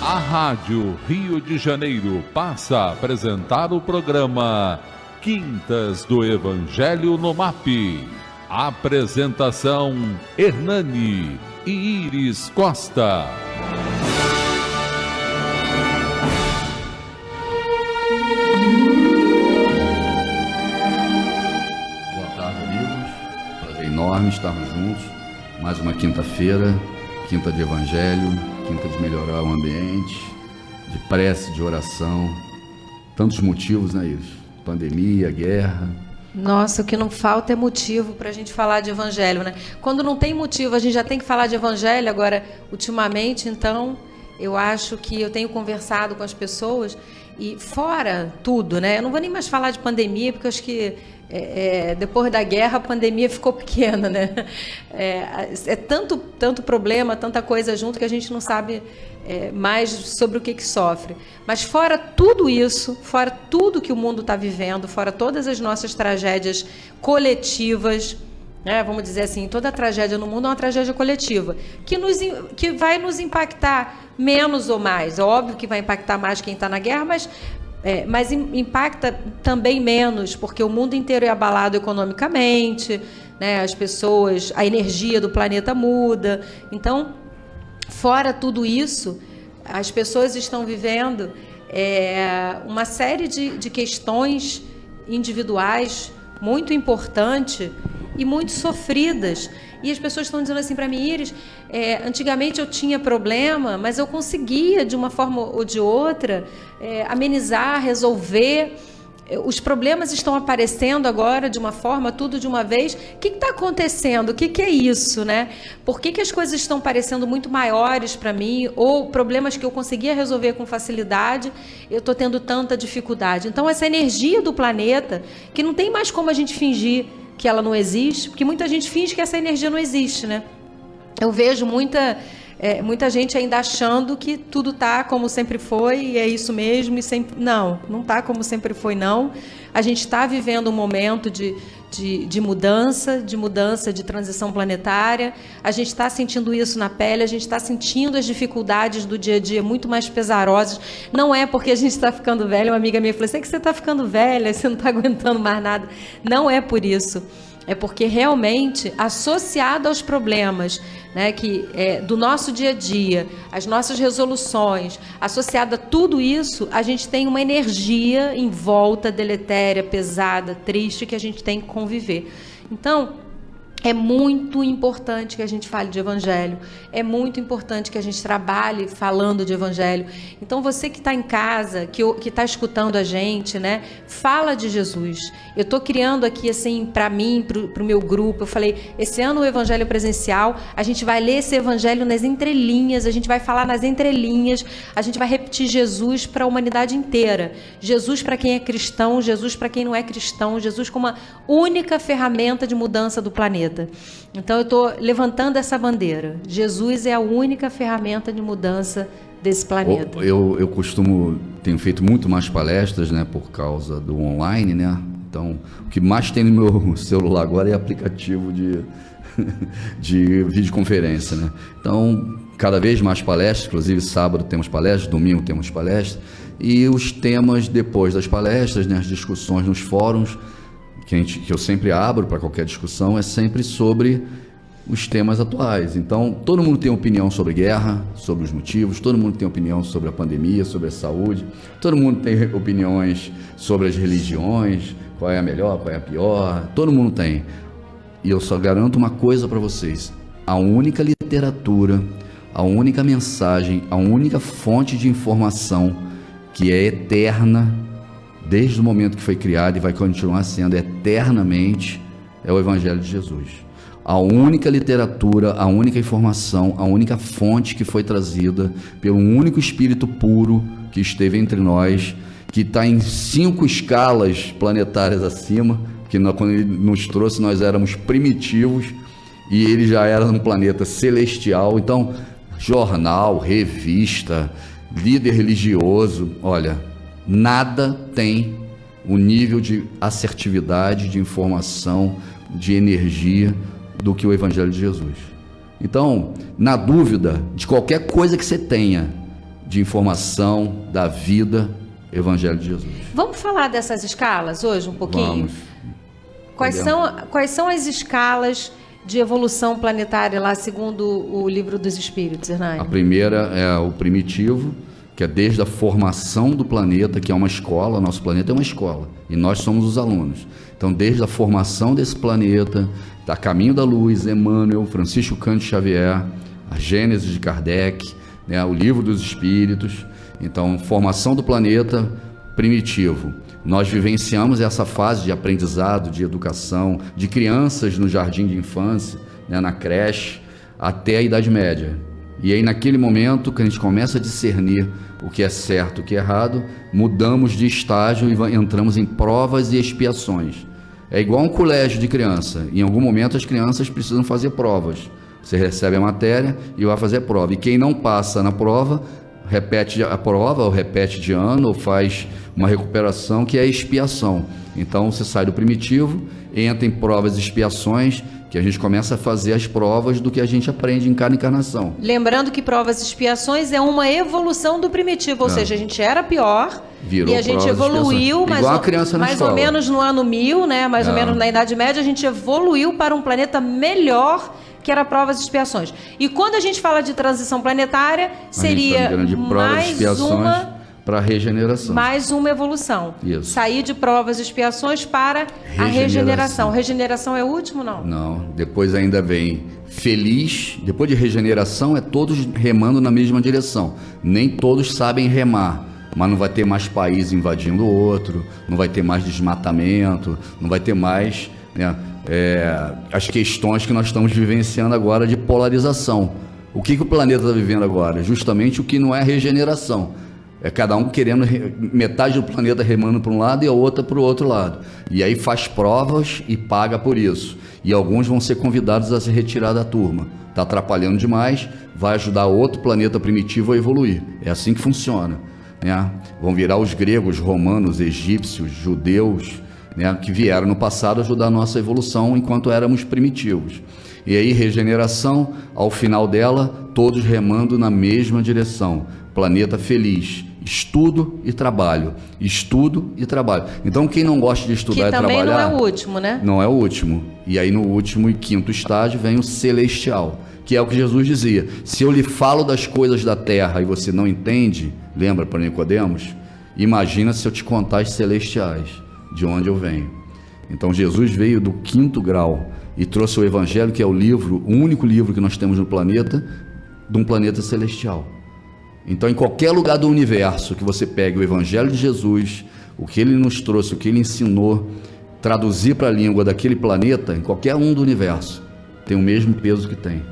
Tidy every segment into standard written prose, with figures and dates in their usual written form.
A Rádio Rio de Janeiro passa a apresentar o programa Quintas do Evangelho no MAP. Apresentação: Hernani e Iris Costa. Boa tarde, amigos. Prazer enorme estarmos juntos. Mais uma quinta-feira, quinta de Evangelho, quinta de melhorar o ambiente, de prece, de oração. Tantos motivos, né, Iris? Pandemia, guerra. Nossa, o que não falta é motivo para a gente falar de Evangelho, né? Quando não tem motivo, a gente já tem que falar de Evangelho. Agora, ultimamente, então, eu acho que eu tenho conversado com as pessoas e fora tudo, né? Eu não vou nem mais falar de pandemia, porque eu acho que depois da guerra a pandemia ficou pequena, né? É tanto problema, tanta coisa junto que a gente não sabe mais sobre o que sofre. Mas fora tudo isso, fora tudo que o mundo está vivendo, fora todas as nossas tragédias coletivas, né? Vamos dizer assim, toda tragédia no mundo é uma tragédia coletiva, que vai nos impactar menos ou mais. É óbvio que vai impactar mais quem está na guerra, mas impacta também menos, porque o mundo inteiro é abalado economicamente, né? As pessoas, a energia do planeta muda. Então, fora tudo isso, as pessoas estão vivendo uma série de questões individuais muito importantes e muito sofridas. E as pessoas estão dizendo assim para mim: Iris, antigamente eu tinha problema, mas eu conseguia, de uma forma ou de outra, amenizar, resolver. Os problemas estão aparecendo agora de uma forma, tudo de uma vez. O que está acontecendo? O que é isso, né? Por que as coisas estão parecendo muito maiores para mim? Ou problemas que eu conseguia resolver com facilidade, eu estou tendo tanta dificuldade? Então, essa energia do planeta, que não tem mais como a gente fingir que ela não existe, porque muita gente finge que essa energia não existe, né? Eu vejo muita gente ainda achando que tudo está como sempre foi e é isso mesmo. Não está como sempre foi, não. A gente está vivendo um momento de mudança, de transição planetária. A gente está sentindo isso na pele, a gente está sentindo as dificuldades do dia a dia muito mais pesarosas. Não é porque a gente está ficando velha. Uma amiga minha falou: sei que você está ficando velha, você não está aguentando mais nada. Não é por isso. É porque realmente, associado aos problemas, né, do nosso dia a dia, as nossas resoluções, associado a tudo isso, a gente tem uma energia em volta, deletéria, pesada, triste, que a gente tem que conviver. Então, é muito importante que a gente fale de Evangelho, é muito importante que a gente trabalhe falando de Evangelho. Então, você que está em casa, que está escutando a gente, né, fala de Jesus. Eu estou criando aqui, assim, para mim, para o meu grupo, eu falei: esse ano o Evangelho presencial, a gente vai ler esse Evangelho nas entrelinhas, a gente vai falar nas entrelinhas, a gente vai repetir Jesus para a humanidade inteira. Jesus para quem é cristão, Jesus para quem não é cristão, Jesus como uma única ferramenta de mudança do planeta. Então eu estou levantando essa bandeira. Jesus é a única ferramenta de mudança desse planeta. Eu tenho feito muito mais palestras, né, por causa do online, né? Então, o que mais tem no meu celular agora é aplicativo de videoconferência, né? Então, cada vez mais palestras, inclusive sábado temos palestras, domingo temos palestras, e os temas depois das palestras, né, as discussões nos fóruns, que eu sempre abro para qualquer discussão, é sempre sobre os temas atuais. Então, todo mundo tem opinião sobre guerra, sobre os motivos, todo mundo tem opinião sobre a pandemia, sobre a saúde, todo mundo tem opiniões sobre as religiões, qual é a melhor, qual é a pior, todo mundo tem. E eu só garanto uma coisa para vocês: a única literatura, a única mensagem, a única fonte de informação que é eterna, desde o momento que foi criado e vai continuar sendo eternamente, é o Evangelho de Jesus. A única literatura, a única informação, a única fonte que foi trazida pelo único Espírito puro que esteve entre nós, que está em 5 escalas planetárias acima, que quando ele nos trouxe nós éramos primitivos e ele já era um planeta celestial. Então, jornal, revista, líder religioso, olha, nada tem o nível de assertividade, de informação, de energia do que o Evangelho de Jesus. Então, na dúvida de qualquer coisa que você tenha de informação da vida, Evangelho de Jesus. Vamos falar dessas escalas hoje um pouquinho? Vamos. Quais são as escalas de evolução planetária lá, segundo o Livro dos Espíritos, Hernani? A primeira é o primitivo, que é desde a formação do planeta, que é uma escola, nosso planeta é uma escola, e nós somos os alunos. Então, desde a formação desse planeta, da Caminho da Luz, Emmanuel, Francisco Cândido Xavier, a Gênese de Kardec, né, o Livro dos Espíritos. Então, formação do planeta primitivo. Nós vivenciamos essa fase de aprendizado, de educação, de crianças no jardim de infância, né, na creche, até a Idade Média. E aí, naquele momento que a gente começa a discernir o que é certo e o que é errado, mudamos de estágio e entramos em provas e expiações. É igual um colégio de criança. Em algum momento as crianças precisam fazer provas. Você recebe a matéria e vai fazer a prova. E quem não passa na prova, repete a prova, ou repete de ano, ou faz uma recuperação, que é a expiação. Então você sai do primitivo, entra em provas e expiações, que a gente começa a fazer as provas do que a gente aprende em cada encarnação. Lembrando que provas e expiações é uma evolução do primitivo, ou seja, a gente era pior, virou e a gente evoluiu, mais ou menos no ano 1000, né? Mais ou menos na Idade Média, a gente evoluiu para um planeta melhor, que era provas e expiações. E quando a gente fala de transição planetária, seria mais uma para regeneração. Mais uma evolução. Isso. Sair de provas e expiações para a regeneração. Regeneração é o último, não? Não. Depois ainda vem feliz. Depois de regeneração, é todos remando na mesma direção. Nem todos sabem remar. Mas não vai ter mais país invadindo o outro, não vai ter mais desmatamento, não vai ter mais, né, as questões que nós estamos vivenciando agora de polarização. O que o planeta está vivendo agora? Justamente o que não é regeneração. É cada um querendo, metade do planeta remando para um lado e a outra para o outro lado. E aí faz provas e paga por isso. E alguns vão ser convidados a se retirar da turma. Está atrapalhando demais, vai ajudar outro planeta primitivo a evoluir. É assim que funciona, né? Vão virar os gregos, romanos, egípcios, judeus, né, que vieram no passado ajudar a nossa evolução enquanto éramos primitivos. E aí regeneração, ao final dela, todos remando na mesma direção. Planeta feliz. Estudo e trabalho. Estudo e trabalho. Então, quem não gosta de estudar e trabalhar... Que também não é o último, né? Não é o último. E aí, no último e quinto estágio, vem o celestial, que é o que Jesus dizia. Se eu lhe falo das coisas da terra e você não entende, lembra para Nicodemos? Imagina se eu te contar as celestiais, de onde eu venho. Então, Jesus veio do quinto grau e trouxe o Evangelho, que é o livro, o único livro que nós temos no planeta, de um planeta celestial. Então, em qualquer lugar do universo que você pegue o Evangelho de Jesus, o que ele nos trouxe, o que ele ensinou, traduzir para a língua daquele planeta, em qualquer um do universo, tem o mesmo peso que tem.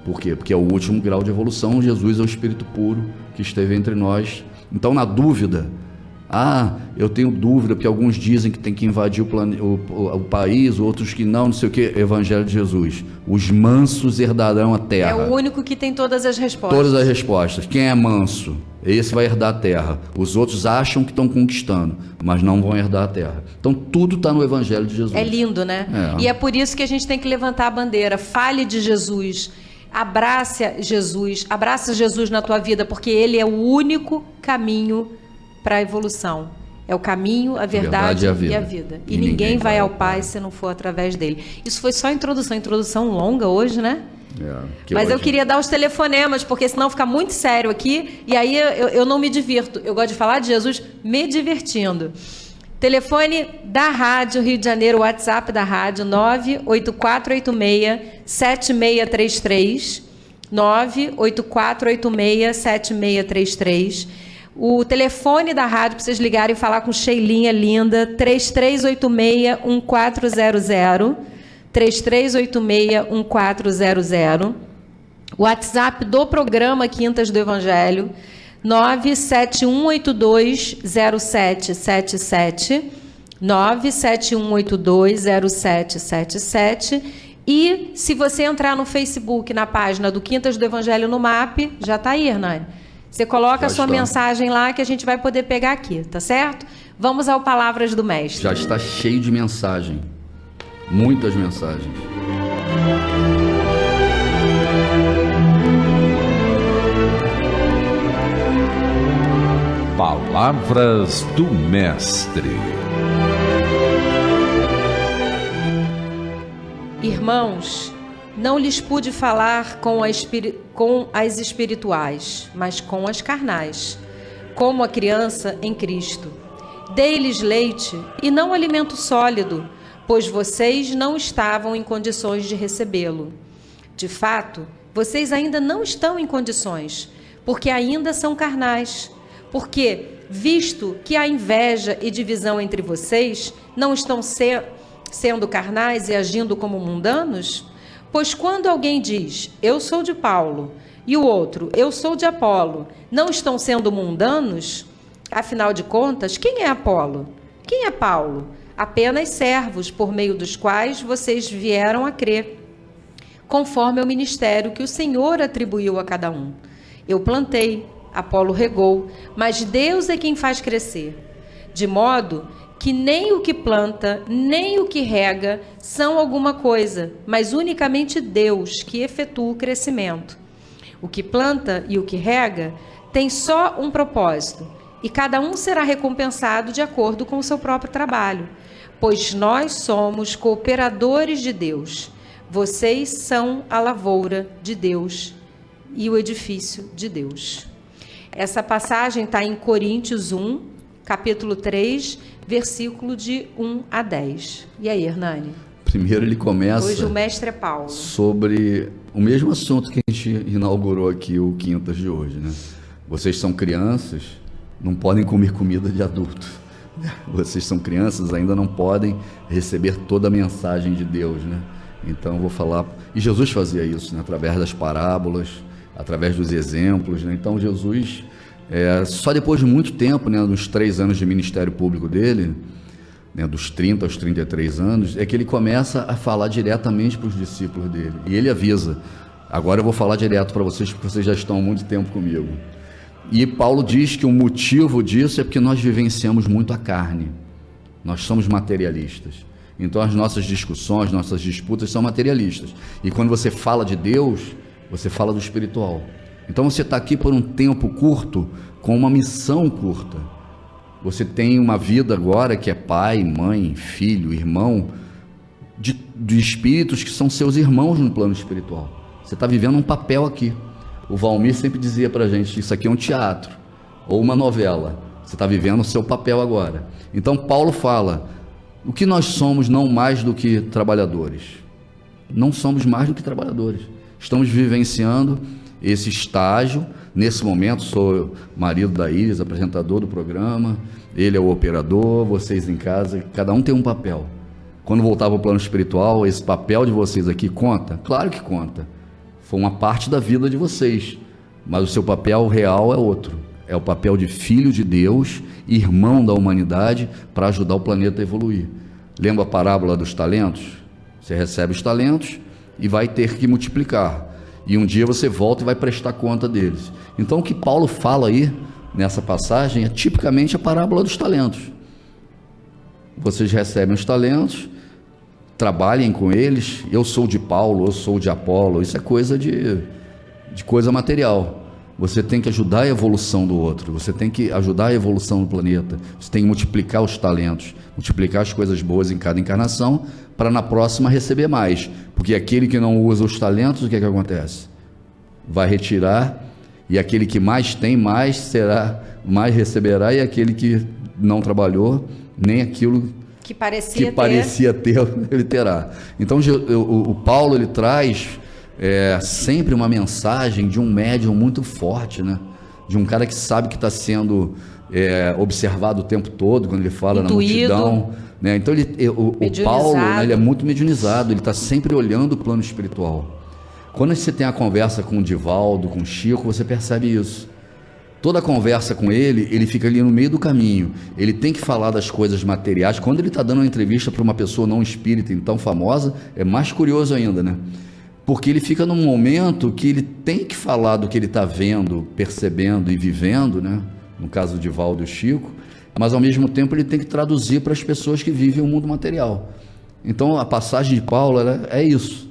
Por quê? Porque é o último grau de evolução. Jesus é o Espírito puro que esteve entre nós. Então, na dúvida, eu tenho dúvida, porque alguns dizem que tem que invadir o país, outros que não sei o que, Evangelho de Jesus. Os mansos herdarão a terra. É o único que tem todas as respostas. Todas as respostas. Quem é manso? Esse vai herdar a terra. Os outros acham que estão conquistando, mas não vão herdar a terra. Então, tudo está no Evangelho de Jesus. É lindo, né? E é por isso que a gente tem que levantar a bandeira. Fale de Jesus. Abrace Jesus na tua vida, porque ele é o único caminho para a evolução. É o caminho, a verdade e a vida. E ninguém vai ao Pai se não for através dele. Isso foi só a introdução longa hoje, né? Mas eu queria dar os telefonemas, porque senão fica muito sério aqui, e aí eu não me divirto. Eu gosto de falar de Jesus me divertindo. Telefone da Rádio Rio de Janeiro, WhatsApp da Rádio, 98486-7633, 98486-7633. O telefone da rádio para vocês ligarem e falar com Sheilinha linda, 3386-1400, 3386-1400. O WhatsApp do programa Quintas do Evangelho, 971820777, 971820777. E se você entrar no Facebook, na página do Quintas do Evangelho no MAP, já está aí, Hernani. Você coloca a sua mensagem lá que a gente vai poder pegar aqui, tá certo? Vamos ao Palavras do Mestre. Já está cheio de mensagem. Muitas mensagens. Palavras do Mestre. Irmãos, não lhes pude falar com as espirituais, mas com as carnais, como a criança em Cristo. Dei-lhes leite e não alimento sólido, pois vocês não estavam em condições de recebê-lo. De fato, vocês ainda não estão em condições, porque ainda são carnais. Porque, visto que há inveja e divisão entre vocês, não estão sendo carnais e agindo como mundanos? Pois quando alguém diz, eu sou de Paulo, e o outro, eu sou de Apolo, não estão sendo mundanos? Afinal de contas, quem é Apolo? Quem é Paulo? Apenas servos por meio dos quais vocês vieram a crer, conforme o ministério que o Senhor atribuiu a cada um. Eu plantei, Apolo regou, mas Deus é quem faz crescer. De modo que nem o que planta, nem o que rega são alguma coisa, mas unicamente Deus que efetua o crescimento. O que planta e o que rega tem só um propósito, e cada um será recompensado de acordo com o seu próprio trabalho, pois nós somos cooperadores de Deus. Vocês são a lavoura de Deus e o edifício de Deus. Essa passagem está em Coríntios 1, capítulo 3, versículo de 1 a 10. E aí, Hernani? Primeiro ele começa... Hoje o mestre é Paulo. Sobre o mesmo assunto que a gente inaugurou aqui, o Quintas de hoje, né? Vocês são crianças, não podem comer comida de adulto. Vocês são crianças, ainda não podem receber toda a mensagem de Deus, né? Então eu vou falar... E Jesus fazia isso, né? Através das parábolas, através dos exemplos, né? Então Jesus, só depois de muito tempo, né, dos 3 anos de ministério público dele, né, dos 30 aos 33 anos, é que ele começa a falar diretamente para os discípulos dele. E ele avisa, agora eu vou falar direto para vocês, porque vocês já estão há muito tempo comigo. E Paulo diz que o motivo disso é porque nós vivenciamos muito a carne. Nós somos materialistas. Então as nossas discussões, nossas disputas são materialistas. E quando você fala de Deus, você fala do espiritual. Então você está aqui por um tempo curto, com uma missão curta. Você tem uma vida agora que é pai, mãe, filho, irmão, de espíritos que são seus irmãos no plano espiritual. Você está vivendo um papel aqui. O Valmir sempre dizia para a gente, isso aqui é um teatro, ou uma novela. Você está vivendo o seu papel agora. Então Paulo fala, o que nós somos não mais do que trabalhadores. Não somos mais do que trabalhadores. Estamos vivenciando esse estágio. Nesse momento, sou marido da Iris, apresentador do programa. Ele é o operador, vocês em casa, cada um tem um papel. Quando voltar para o plano espiritual, esse papel de vocês aqui conta? Claro que conta. Foi uma parte da vida de vocês. Mas o seu papel real é outro. É o papel de filho de Deus, irmão da humanidade, para ajudar o planeta a evoluir. Lembra a parábola dos talentos? Você recebe os talentos e vai ter que multiplicar. E um dia você volta e vai prestar conta deles. Então o que Paulo fala aí, nessa passagem, é tipicamente a parábola dos talentos. Vocês recebem os talentos, trabalhem com eles. Eu sou de Paulo, eu sou de Apolo. Isso é coisa de coisa material. Você tem que ajudar a evolução do outro, você tem que ajudar a evolução do planeta, você tem que multiplicar os talentos, multiplicar as coisas boas em cada encarnação, para na próxima receber mais, porque aquele que não usa os talentos, o que é que acontece? Vai retirar, e aquele que mais tem, mais receberá, e aquele que não trabalhou, nem aquilo que parecia ter, ele terá. Então o Paulo, ele traz sempre uma mensagem de um médium muito forte, né? De um cara que sabe que está sendo observado o tempo todo, quando ele fala intuído, na multidão, né? Então o Paulo, né, ele é muito mediunizado, ele está sempre olhando o plano espiritual. Quando você tem a conversa com o Divaldo, com o Chico, você percebe isso. Toda a conversa com ele fica ali no meio do caminho. Ele tem que falar das coisas materiais. Quando ele está dando uma entrevista para uma pessoa não espírita, então famosa, é mais curioso ainda, né? Porque ele fica num momento que ele tem que falar do que ele está vendo, percebendo e vivendo, né? No caso do Divaldo e o Chico, mas ao mesmo tempo ele tem que traduzir para as pessoas que vivem o mundo material. Então a passagem de Paulo é isso,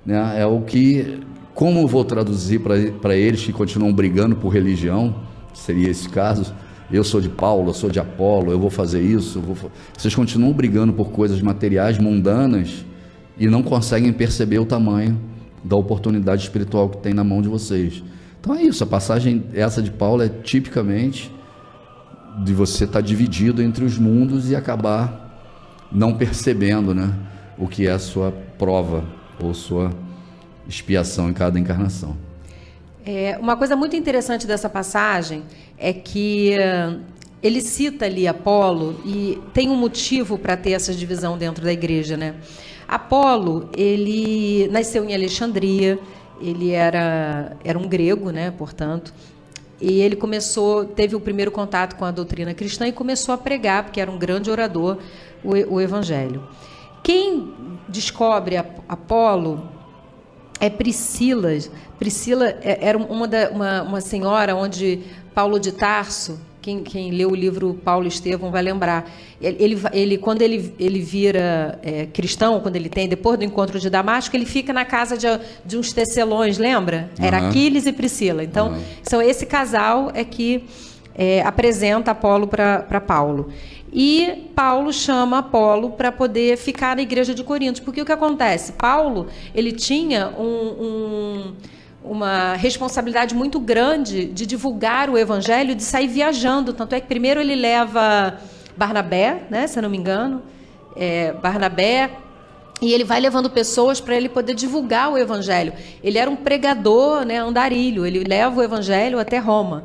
né? É o que, como eu vou traduzir para eles que continuam brigando por religião, seria esse caso, eu sou de Paulo, eu sou de Apolo, eu vou fazer isso, vocês continuam brigando por coisas materiais, mundanas, e não conseguem perceber o tamanho da oportunidade espiritual que tem na mão de vocês. Então é isso, a passagem essa de Paulo é tipicamente de você estar dividido entre os mundos e acabar não percebendo, né, o que é a sua prova ou sua expiação em cada encarnação. Uma coisa muito interessante dessa passagem é que ele cita ali Apolo e tem um motivo para ter essa divisão dentro da igreja, né? Apolo, ele nasceu em Alexandria, ele era um grego, né, portanto, e ele teve o primeiro contato com a doutrina cristã e começou a pregar, porque era um grande orador, o evangelho. Quem descobre Apolo é Priscila. Priscila era uma senhora onde Paulo de Tarso, quem leu o livro Paulo e Estevão vai lembrar, quando ele vira cristão, quando ele depois do encontro de Damasco, ele fica na casa de uns tecelões, lembra? Era Aquiles e Priscila. Então, esse casal é que apresenta Apolo para Paulo. E Paulo chama Apolo para poder ficar na igreja de Corinto, porque o que acontece? Paulo, ele tinha uma responsabilidade muito grande de divulgar o evangelho, de sair viajando, tanto é que primeiro ele leva Barnabé, né, se eu não me engano, Barnabé, e ele vai levando pessoas para ele poder divulgar o evangelho. Ele era um pregador, né, andarilho, ele leva o evangelho até Roma.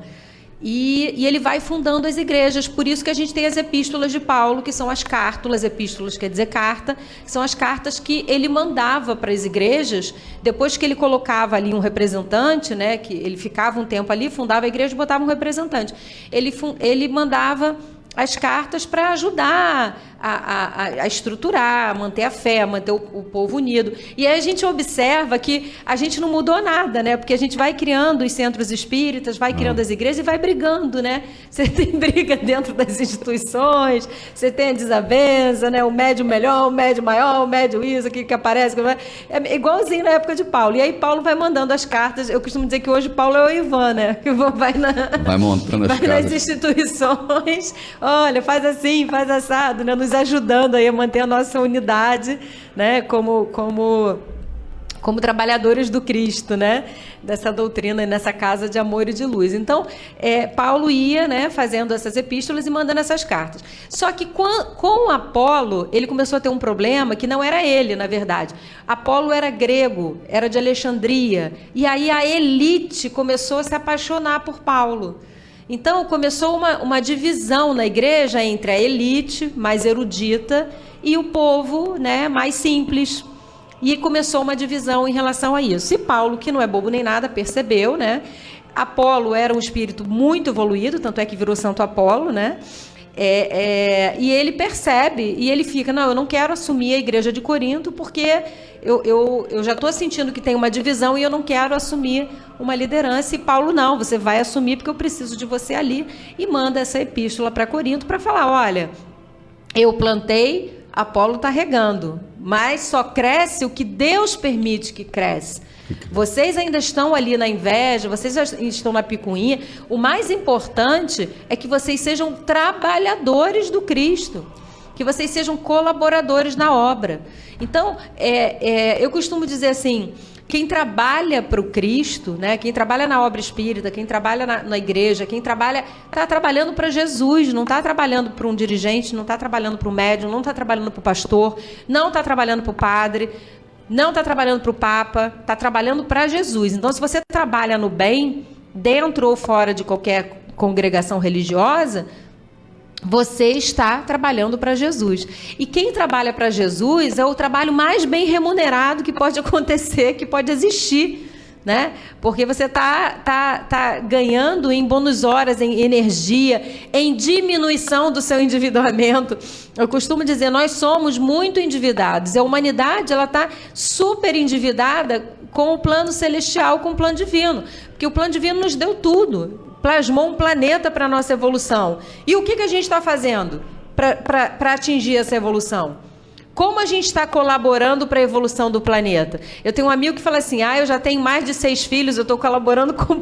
E ele vai fundando as igrejas, por isso que a gente tem as epístolas de Paulo, que são as cártulas, epístolas quer dizer carta, que são as cartas que ele mandava para as igrejas, depois que ele colocava ali um representante, né, que ele ficava um tempo ali, fundava a igreja e botava um representante. Ele mandava as cartas para ajudar a estruturar, a manter a fé, a manter o povo unido. E aí a gente observa que a gente não mudou nada, né? Porque a gente vai criando os centros espíritas, vai criando as igrejas e vai brigando, né? Você tem briga dentro das instituições, você tem a desavença, né? O médio melhor, o médio maior, o médio isso, que aparece. É igualzinho na época de Paulo. E aí Paulo vai mandando as cartas. Eu costumo dizer que hoje Paulo é o Ivan, né? Que vai montando as cartas. Vai nas instituições, olha, faz assim, faz assado, né? Nos ajudando aí a manter a nossa unidade, né, como trabalhadores do Cristo, né, dessa doutrina e nessa casa de amor e de luz. Então, Paulo ia, né, fazendo essas epístolas e mandando essas cartas. Só que com Apolo, ele começou a ter um problema que não era ele, na verdade. Apolo era grego, era de Alexandria, e aí a elite começou a se apaixonar por Paulo. Então, começou uma divisão na igreja entre a elite, mais erudita, e o povo, né, mais simples. E começou uma divisão em relação a isso. E Paulo, que não é bobo nem nada, percebeu, né? Apolo era um espírito muito evoluído, tanto é que virou Santo Apolo, né? E ele percebe, e ele fica, não, eu não quero assumir a igreja de Corinto, porque eu já estou sentindo que tem uma divisão e eu não quero assumir uma liderança. E Paulo, não, você vai assumir porque eu preciso de você ali. E manda essa epístola para Corinto para falar, olha, eu plantei, Apolo está regando, mas só cresce o que Deus permite que cresça. Vocês ainda estão ali na inveja, vocês já estão na picuinha. O mais importante é que vocês sejam trabalhadores do Cristo, que vocês sejam colaboradores na obra. Então, eu costumo dizer assim, quem trabalha para o Cristo, né, quem trabalha na obra espírita, quem trabalha na igreja, quem trabalha, está trabalhando para Jesus, não está trabalhando para um dirigente, não está trabalhando para o médium, não está trabalhando para o pastor, não está trabalhando para o padre, não está trabalhando para o Papa, está trabalhando para Jesus. Então, se você trabalha no bem, dentro ou fora de qualquer congregação religiosa, você está trabalhando para Jesus. E quem trabalha para Jesus é o trabalho mais bem remunerado que pode acontecer, que pode existir, né? Porque você tá ganhando em bônus horas, em energia, em diminuição do seu endividamento. Eu costumo dizer, nós somos muito endividados. A humanidade está super endividada com o plano celestial, com o plano divino. Porque o plano divino nos deu tudo. Plasmou um planeta para a nossa evolução. E o que a gente está fazendo para atingir essa evolução? como a gente está colaborando para a evolução do planeta? Eu tenho um amigo que fala assim, eu já tenho mais de 6 filhos, eu estou colaborando com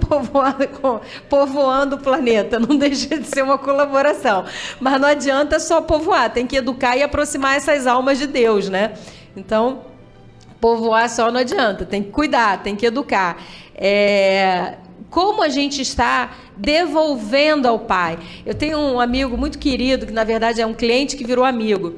povoando o planeta. Não deixa de ser uma colaboração. Mas não adianta só povoar, tem que educar e aproximar essas almas de Deus, né? Então, povoar só não adianta, tem que cuidar, tem que educar. Como a gente está devolvendo ao Pai. Eu tenho um amigo muito querido, que na verdade é um cliente que virou amigo,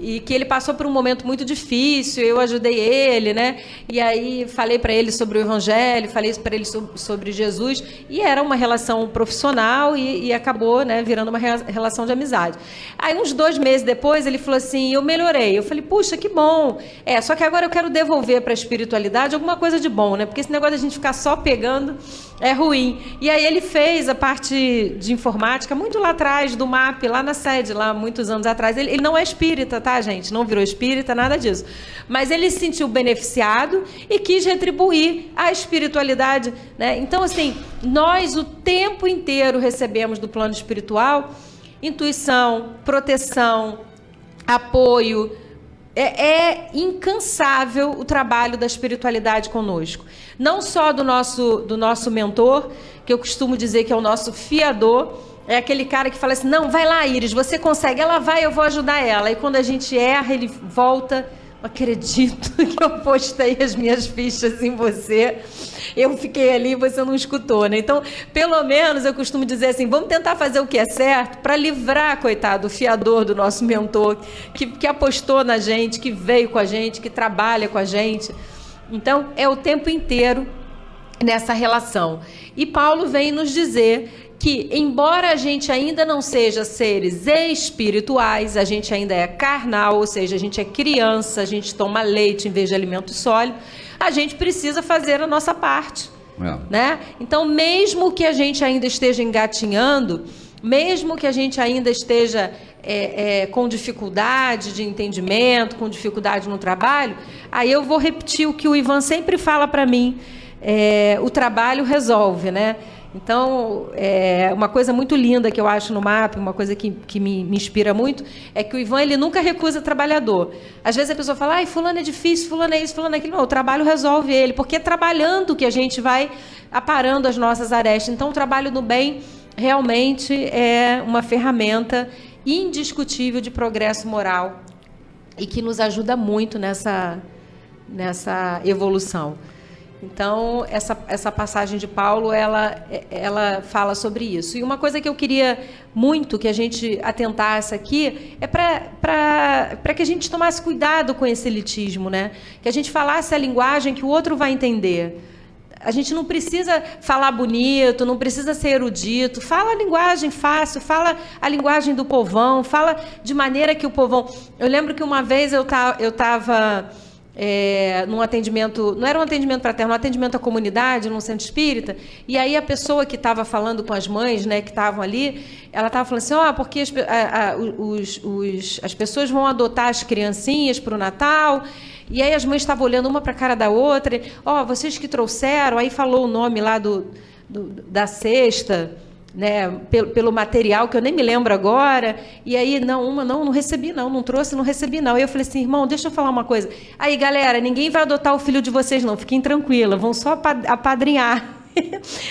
e que ele passou por um momento muito difícil, eu ajudei ele, né? E aí falei para ele sobre o Evangelho, falei para ele sobre Jesus, e era uma relação profissional e acabou, né, virando uma relação de amizade. Aí uns 2 meses depois ele falou assim, eu melhorei. Eu falei, puxa, que bom. Só que agora eu quero devolver para a espiritualidade alguma coisa de bom, né? Porque esse negócio de a gente ficar só pegando é ruim. E aí ele fez a parte de informática muito lá atrás, do MAP, lá na sede, lá muitos anos atrás. Ele não é espírita, tá, gente? Não virou espírita, nada disso. Mas ele se sentiu beneficiado e quis retribuir a espiritualidade, né? Então, assim, nós o tempo inteiro recebemos do plano espiritual intuição, proteção, apoio. É incansável o trabalho da espiritualidade conosco. Não só do nosso mentor, que eu costumo dizer que é o nosso fiador, é aquele cara que fala assim, não, vai lá, Iris, você consegue, ela vai, eu vou ajudar ela. E quando a gente erra, ele volta, acredito que eu postei as minhas fichas em você, eu fiquei ali e você não escutou, né? Então, pelo menos eu costumo dizer assim, vamos tentar fazer o que é certo para livrar, coitado, o fiador do nosso mentor, que apostou na gente, que veio com a gente, que trabalha com a gente. Então, é o tempo inteiro nessa relação. E Paulo vem nos dizer que, embora a gente ainda não seja seres espirituais, a gente ainda é carnal, ou seja, a gente é criança, a gente toma leite em vez de alimento sólido, a gente precisa fazer a nossa parte, né? Então, mesmo que a gente ainda esteja engatinhando, mesmo que a gente ainda esteja com dificuldade de entendimento, com dificuldade no trabalho, aí eu vou repetir o que o Ivan sempre fala para mim, o trabalho resolve, né? Então, uma coisa muito linda que eu acho no MAP, uma coisa que me inspira muito, é que o Ivan, ele nunca recusa trabalhador. Às vezes a pessoa fala, ai, fulano é difícil, fulano é isso, fulano é aquilo. Não, o trabalho resolve ele, porque é trabalhando que a gente vai aparando as nossas arestas. Então, o trabalho no bem realmente é uma ferramenta indiscutível de progresso moral e que nos ajuda muito nessa evolução. Então, essa passagem de Paulo, ela fala sobre isso. E uma coisa que eu queria muito que a gente atentasse aqui é para que a gente tomasse cuidado com esse elitismo, né? Que a gente falasse a linguagem que o outro vai entender. A gente não precisa falar bonito, não precisa ser erudito. Fala a linguagem fácil, fala a linguagem do povão, fala de maneira que o povão... Eu lembro que uma vez eu estava... num atendimento, não era um atendimento fraterno, um atendimento à comunidade, num centro espírita, e aí a pessoa que estava falando com as mães, né, que estavam ali, ela estava falando assim, porque as pessoas vão adotar as criancinhas para o Natal, e aí as mães estavam olhando uma para a cara da outra, vocês que trouxeram, aí falou o nome lá da cesta, né, pelo material, que eu nem me lembro agora, e aí, não recebi não trouxe, não recebi não. Aí eu falei assim, irmão, deixa eu falar uma coisa. Aí, galera, ninguém vai adotar o filho de vocês não, fiquem tranquila, vão só apadrinhar.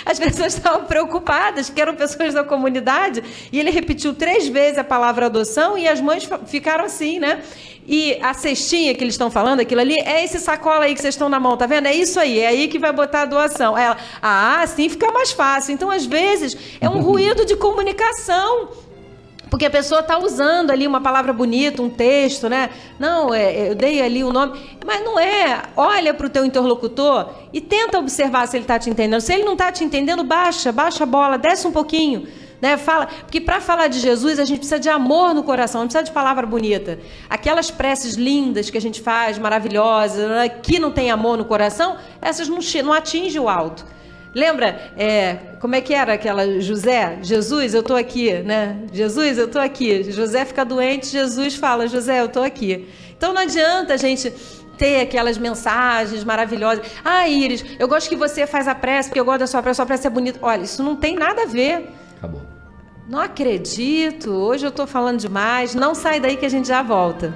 As pessoas estavam preocupadas, porque eram pessoas da comunidade, e ele repetiu 3 vezes a palavra adoção, e as mães ficaram assim, né? E a cestinha que eles estão falando, aquilo ali, é esse sacola aí que vocês estão na mão, tá vendo? É isso aí, é aí que vai botar a doação. Aí ela, assim fica mais fácil. Então, às vezes, é um ruído de comunicação, porque a pessoa está usando ali uma palavra bonita, um texto, né? Não, eu dei ali o nome, mas não é. Olha para o teu interlocutor e tenta observar se ele está te entendendo. Se ele não está te entendendo, baixa a bola, desce um pouquinho. Né? Porque para falar de Jesus a gente precisa de amor no coração, não precisa de palavra bonita. Aquelas preces lindas que a gente faz, maravilhosas, né? Que não tem amor no coração, essas não atingem o alto. Lembra, como é que era aquela José? Jesus, eu estou aqui, né? Jesus, eu estou aqui. José fica doente, Jesus fala, José, eu estou aqui. Então não adianta a gente ter aquelas mensagens maravilhosas. Iris, eu gosto que você faz a prece, porque eu gosto da sua prece é bonita. Olha, isso não tem nada a ver. Acabou. Não acredito, hoje eu estou falando demais. Não sai daí que a gente já volta.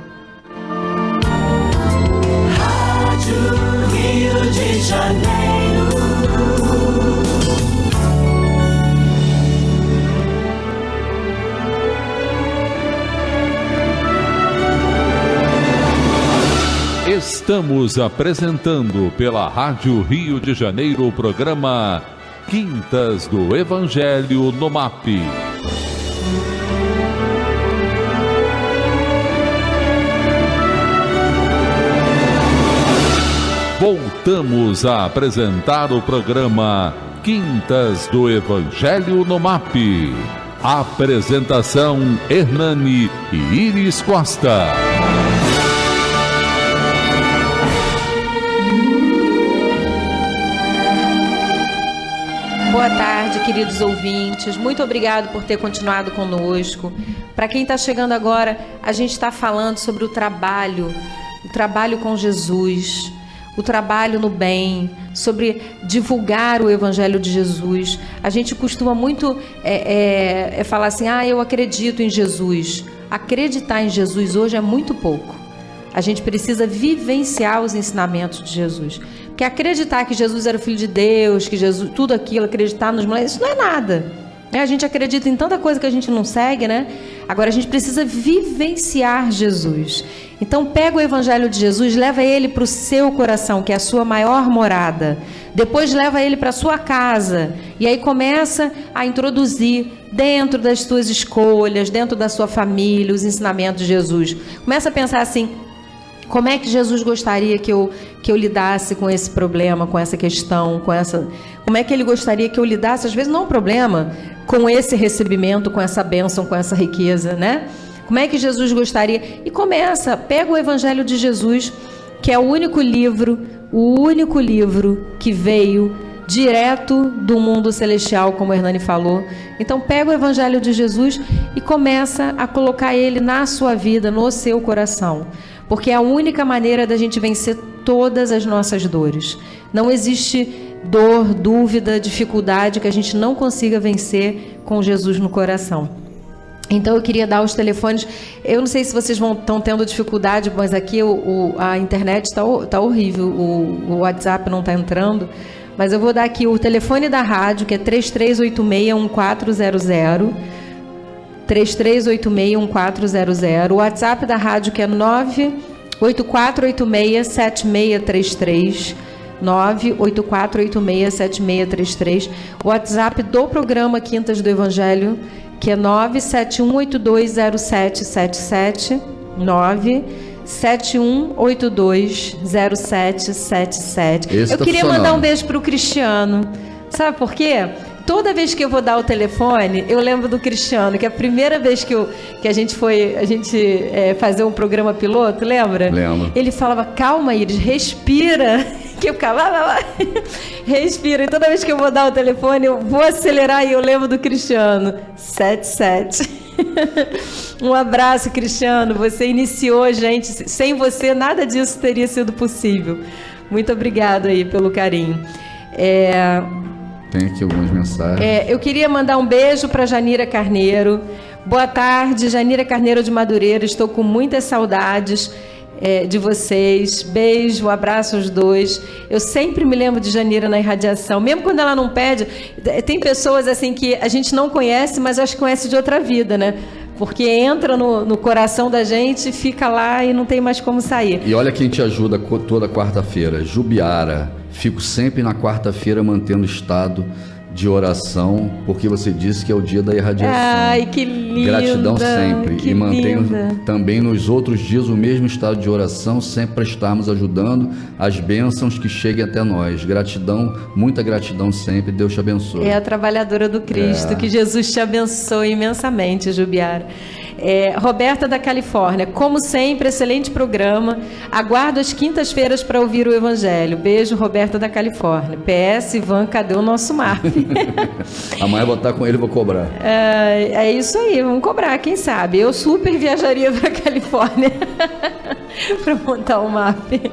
de Janeiro. Estamos apresentando pela Rádio Rio de Janeiro o programa Quintas do Evangelho no MAP. Voltamos a apresentar o programa Quintas do Evangelho no MAP. Apresentação Hernani e Iris Costa. Boa tarde, queridos ouvintes. Muito obrigado por ter continuado conosco. Para quem está chegando agora, a gente está falando sobre o trabalho com Jesus, o trabalho no bem, sobre divulgar o Evangelho de Jesus. A gente costuma muito falar assim, eu acredito em Jesus. Acreditar em Jesus hoje é muito pouco. A gente precisa vivenciar os ensinamentos de Jesus. Porque acreditar que Jesus era o Filho de Deus, que Jesus, tudo aquilo, acreditar nos milagres, isso não é nada. A gente acredita em tanta coisa que a gente não segue, né? Agora a gente precisa vivenciar Jesus. Então pega o Evangelho de Jesus, leva ele para o seu coração, que é a sua maior morada. Depois leva ele para a sua casa. E aí começa a introduzir dentro das suas escolhas, dentro da sua família, os ensinamentos de Jesus. Começa a pensar assim, como é que Jesus gostaria que eu lidasse com esse problema, com essa questão, como é que ele gostaria que eu lidasse, às vezes não é um problema, com esse recebimento, com essa bênção, com essa riqueza, né? Como é que Jesus gostaria? E pega o Evangelho de Jesus, que é o único livro que veio direto do mundo celestial, como o Hernani falou. Então pega o Evangelho de Jesus e começa a colocar ele na sua vida, no seu coração. Porque é a única maneira da gente vencer todas as nossas dores. Não existe dor, dúvida, dificuldade que a gente não consiga vencer com Jesus no coração. Então eu queria dar os telefones. Eu não sei se vocês estão tendo dificuldade, mas aqui a internet está horrível, o WhatsApp não está entrando. Mas eu vou dar aqui o telefone da rádio, que é 3386-1400. 3386-1400. O WhatsApp da rádio, que é 98486-7633. 98486-7633. O WhatsApp do programa Quintas do Evangelho, que é 971820777. 971820777. Eu queria mandar um beijo para o Cristiano. Sabe por quê? Toda vez que eu vou dar o telefone, eu lembro do Cristiano, que a primeira vez que a gente foi fazer um programa piloto, lembra? Lembro. Ele falava, calma, Iris, respira. Que eu ficava, respira. E toda vez que eu vou dar o telefone, eu vou acelerar e eu lembro do Cristiano. 77. Um abraço, Cristiano. Você iniciou, gente. Sem você, nada disso teria sido possível. Muito obrigado aí pelo carinho. Tem aqui algumas mensagens. Eu queria mandar um beijo para Janira Carneiro. Boa tarde, Janira Carneiro de Madureira. Estou com muitas saudades de vocês. Beijo, abraço aos dois. Eu sempre me lembro de Janira na irradiação, mesmo quando ela não pede. Tem pessoas assim que a gente não conhece, mas acho que conhece de outra vida, né? Porque entra no coração da gente, fica lá e não tem mais como sair. E olha quem te ajuda toda quarta-feira, Jubiara. Fico sempre na quarta-feira mantendo estado de oração, porque você disse que é o dia da irradiação. Ai, que linda! Gratidão sempre. Que e mantenho linda. Também nos outros dias o mesmo estado de oração, sempre para estarmos ajudando as bênçãos que cheguem até nós. Gratidão, muita gratidão sempre. Deus te abençoe. É a trabalhadora do Cristo. Que Jesus te abençoe imensamente, Jubiara. Roberta da Califórnia, como sempre, excelente programa. Aguardo as quintas-feiras para ouvir o Evangelho. Beijo, Roberta da Califórnia. PS, Ivan, cadê o nosso MAP? Amanhã eu vou estar com ele e vou cobrar. É isso aí, vamos cobrar, quem sabe. Eu super viajaria para a Califórnia para montar o MAP.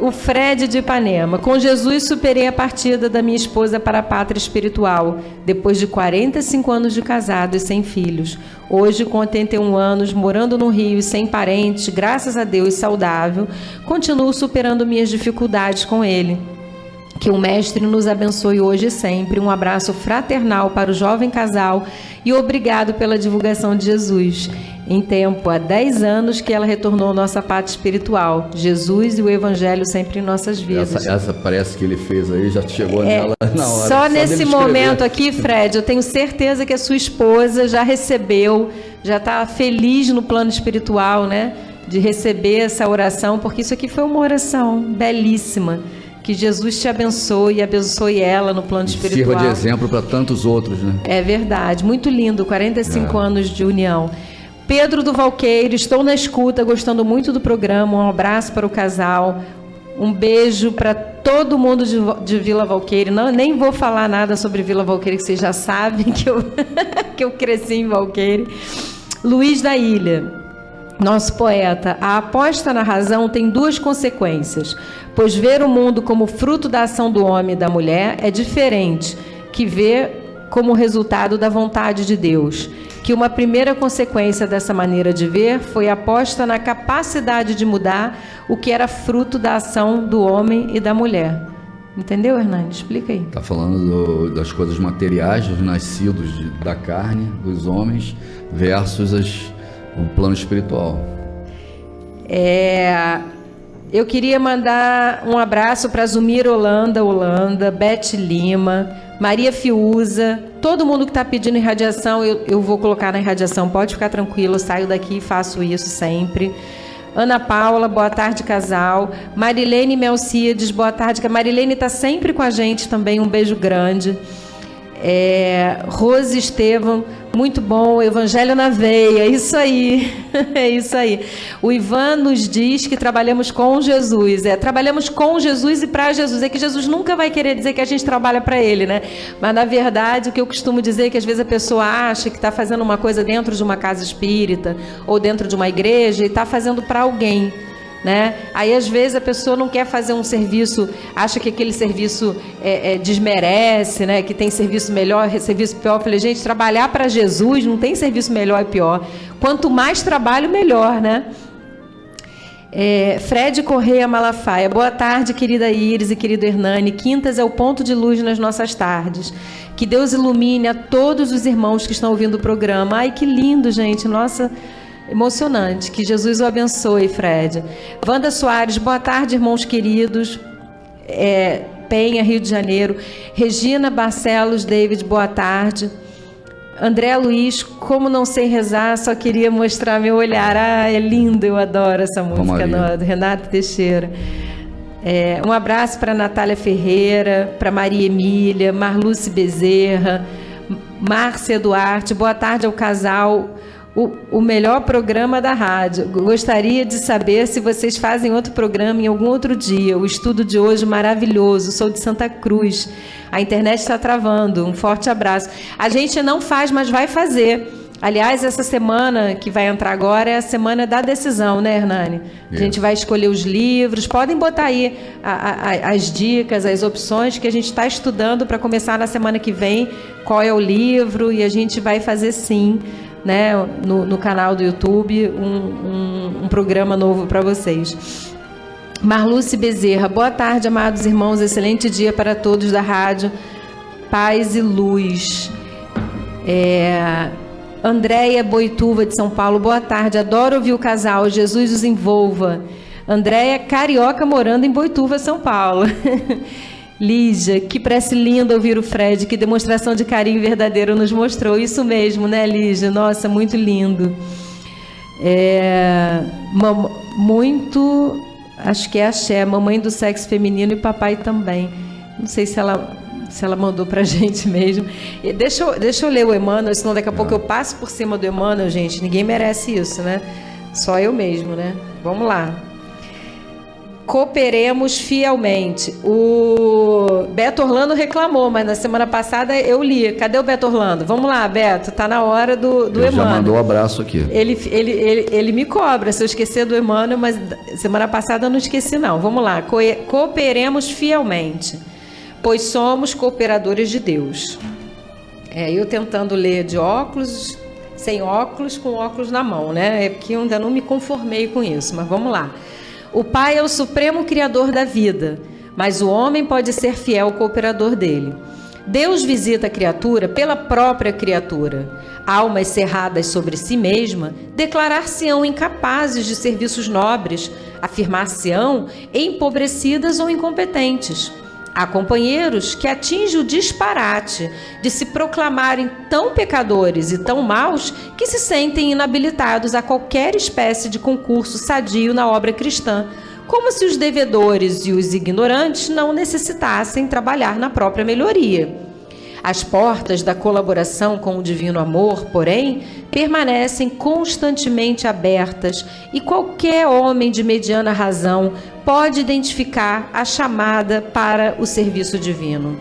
o Fred de Ipanema. Com Jesus superei a partida da minha esposa para a pátria espiritual, depois de 45 anos de casado e sem filhos. Hoje, com 81 anos, morando no Rio e sem parentes, graças a Deus saudável, continuo superando minhas dificuldades com ele. Que o Mestre nos abençoe hoje e sempre. Um abraço fraternal para o jovem casal e obrigado pela divulgação de Jesus. Em tempo, há 10 anos que ela retornou à nossa pátria espiritual. Jesus e o Evangelho sempre em nossas vidas. Essa parece que ele fez aí, já chegou nela na hora. Só nesse momento aqui, Fred, eu tenho certeza que a sua esposa já recebeu, já está feliz no plano espiritual, né? De receber essa oração, porque isso aqui foi uma oração belíssima. Que Jesus te abençoe e abençoe ela no plano espiritual. Sirva de exemplo para tantos outros, né? É verdade, muito lindo, 45 anos de união. Pedro do Valqueiro, estou na escuta, gostando muito do programa. Um abraço para o casal. Um beijo para todo mundo de Vila Valqueiro. Não, nem vou falar nada sobre Vila Valqueiro, que vocês já sabem que eu cresci em Valqueiro. Luiz da Ilha. Nosso poeta, a aposta na razão tem duas consequências, pois ver o mundo como fruto da ação do homem e da mulher é diferente que ver como resultado da vontade de Deus. Que uma primeira consequência dessa maneira de ver foi a aposta na capacidade de mudar o que era fruto da ação do homem e da mulher. Entendeu, Hernani? Explica aí. Está falando das coisas materiais, dos nascidos da carne, dos homens, versus o plano espiritual. Eu queria mandar um abraço para Zumir Holanda, Beth Lima, Maria Fiuza, todo mundo que está pedindo irradiação, eu vou colocar na irradiação, pode ficar tranquilo, eu saio daqui e faço isso sempre. Ana Paula, boa tarde, casal. Marilene Melcides, boa tarde. A Marilene está sempre com a gente também, um beijo grande. Rose Estevam, muito bom, Evangelho na veia, isso aí, é isso aí. O Ivan nos diz que trabalhamos com Jesus, trabalhamos com Jesus e para Jesus, é que Jesus nunca vai querer dizer que a gente trabalha para ele, né? Mas na verdade o que eu costumo dizer é que às vezes a pessoa acha que está fazendo uma coisa dentro de uma casa espírita ou dentro de uma igreja e está fazendo para alguém, né? Aí às vezes a pessoa não quer fazer um serviço, acha que aquele serviço desmerece, né? Que tem serviço melhor, serviço pior. Eu falei, gente, trabalhar para Jesus não tem serviço melhor e pior. Quanto mais trabalho, melhor, né? Fred Correia Malafaia, boa tarde, querida Iris e querido Hernani. Quintas é o ponto de luz nas nossas tardes. Que Deus ilumine a todos os irmãos que estão ouvindo o programa. Ai, que lindo, gente, nossa, emocionante. Que Jesus o abençoe, Fred. Wanda Soares, boa tarde, irmãos queridos. Penha, Rio de Janeiro. Regina Barcelos, David, boa tarde. André Luiz, como não sei rezar, só queria mostrar meu olhar. É lindo, eu adoro essa música do Renato Teixeira. Um abraço para Natália Ferreira, para Maria Emília, Marluce Bezerra, Márcia Duarte, boa tarde ao casal. O melhor programa da rádio. Gostaria de saber se vocês fazem outro programa em algum outro dia. O estudo de hoje maravilhoso. Sou de Santa Cruz. A internet está travando. Um forte abraço. A gente não faz, mas vai fazer. Aliás, essa semana que vai entrar agora é a semana da decisão, né, Hernani? A gente vai escolher os livros. Podem botar aí as dicas, as opções que a gente está estudando para começar na semana que vem. Qual é o livro? E a gente vai fazer sim, né, no canal do YouTube, um programa novo para vocês. Marluce Bezerra, boa tarde, amados irmãos, excelente dia para todos da rádio, paz e luz. Andréia Boituva de São Paulo, boa tarde, adoro ouvir o casal, Jesus os envolva. Andréia carioca morando em Boituva, São Paulo. Lígia, que prece linda ouvir o Fred, que demonstração de carinho verdadeiro nos mostrou. Isso mesmo, né, Lígia? Nossa, muito lindo. Muito, acho que é axé, mamãe do sexo feminino e papai também. Não sei se ela mandou pra gente mesmo. Deixa eu ler o Emmanuel, senão daqui a pouco eu passo por cima do Emmanuel, gente. Ninguém merece isso, né? Só eu mesmo, né? Vamos lá. Cooperemos fielmente. O Beto Orlando reclamou, mas na semana passada eu li. Cadê o Beto Orlando? Vamos lá, Beto, tá na hora do Ele Emmanuel. já mandou um abraço aqui. Ele me cobra se eu esquecer do Emmanuel, mas semana passada eu não esqueci não. Vamos lá. Cooperemos fielmente, pois somos cooperadores de Deus. Eu tentando ler de óculos, sem óculos, com óculos na mão, né? É porque eu ainda não me conformei com isso, mas vamos lá. O Pai é o supremo criador da vida, mas o homem pode ser fiel cooperador dele. Deus visita a criatura pela própria criatura. Almas cerradas sobre si mesma declarar-se-ão incapazes de serviços nobres, afirmar-se-ão empobrecidas ou incompetentes. Há companheiros que atingem o disparate de se proclamarem tão pecadores e tão maus que se sentem inabilitados a qualquer espécie de concurso sadio na obra cristã, como se os devedores e os ignorantes não necessitassem trabalhar na própria melhoria. As portas da colaboração com o divino amor, porém, permanecem constantemente abertas e qualquer homem de mediana razão pode identificar a chamada para o serviço divino.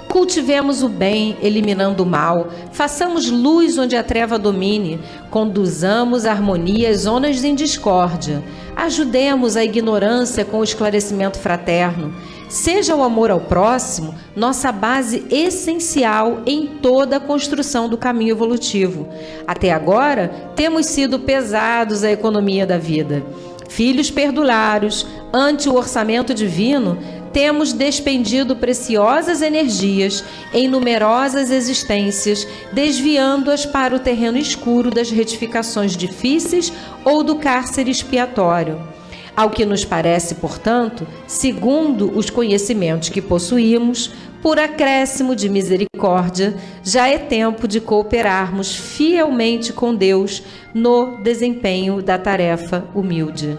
Cultivemos o bem, eliminando o mal, façamos luz onde a treva domine, conduzamos a harmonia às zonas em discórdia, ajudemos a ignorância com o esclarecimento fraterno. Seja o amor ao próximo nossa base essencial em toda a construção do caminho evolutivo. Até agora, temos sido pesados à economia da vida. Filhos perdulares, ante o orçamento divino, temos despendido preciosas energias em numerosas existências, desviando-as para o terreno escuro das retificações difíceis ou do cárcere expiatório. Ao que nos parece, portanto, segundo os conhecimentos que possuímos, por acréscimo de misericórdia, já é tempo de cooperarmos fielmente com Deus no desempenho da tarefa humilde.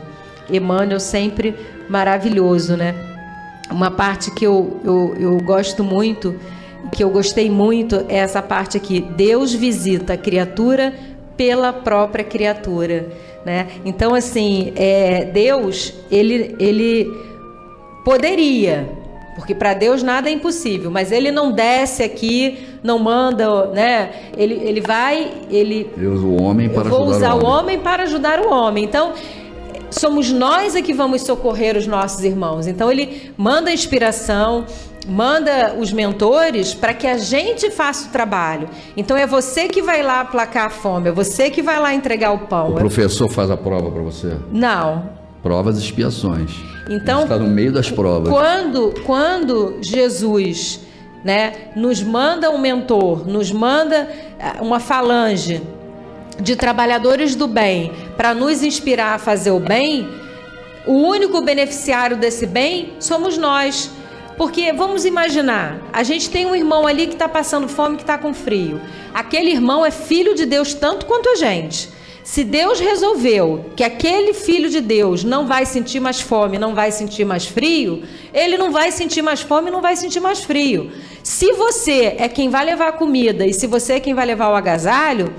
Emmanuel sempre maravilhoso, né? Uma parte que eu gosto muito, que eu gostei muito, é essa parte aqui. Deus visita a criatura pela própria criatura, né? Então, assim, Deus, ele poderia, porque para Deus nada é impossível, mas ele não desce aqui, não manda, né? Ele vai, ele usa o homem para ajudar o homem. Vou usar o homem para ajudar o homem. Então, somos nós que vamos socorrer os nossos irmãos. Então, ele manda a inspiração, manda os mentores para que a gente faça o trabalho. Então, é você que vai lá aplacar a fome, é você que vai lá entregar o pão. O professor faz a prova para você? Não. Provas e expiações. Então, está no meio das provas. Quando Jesus, né, nos manda um mentor, nos manda uma falange de trabalhadores do bem para nos inspirar a fazer o bem, o único beneficiário desse bem somos nós. Porque vamos imaginar, a gente tem um irmão ali que está passando fome, que está com frio. Aquele irmão é filho de Deus tanto quanto a gente. Se Deus resolveu que aquele filho de Deus não vai sentir mais fome, não vai sentir mais frio, ele não vai sentir mais fome, não vai sentir mais frio. Se você é quem vai levar a comida e se você é quem vai levar o agasalho,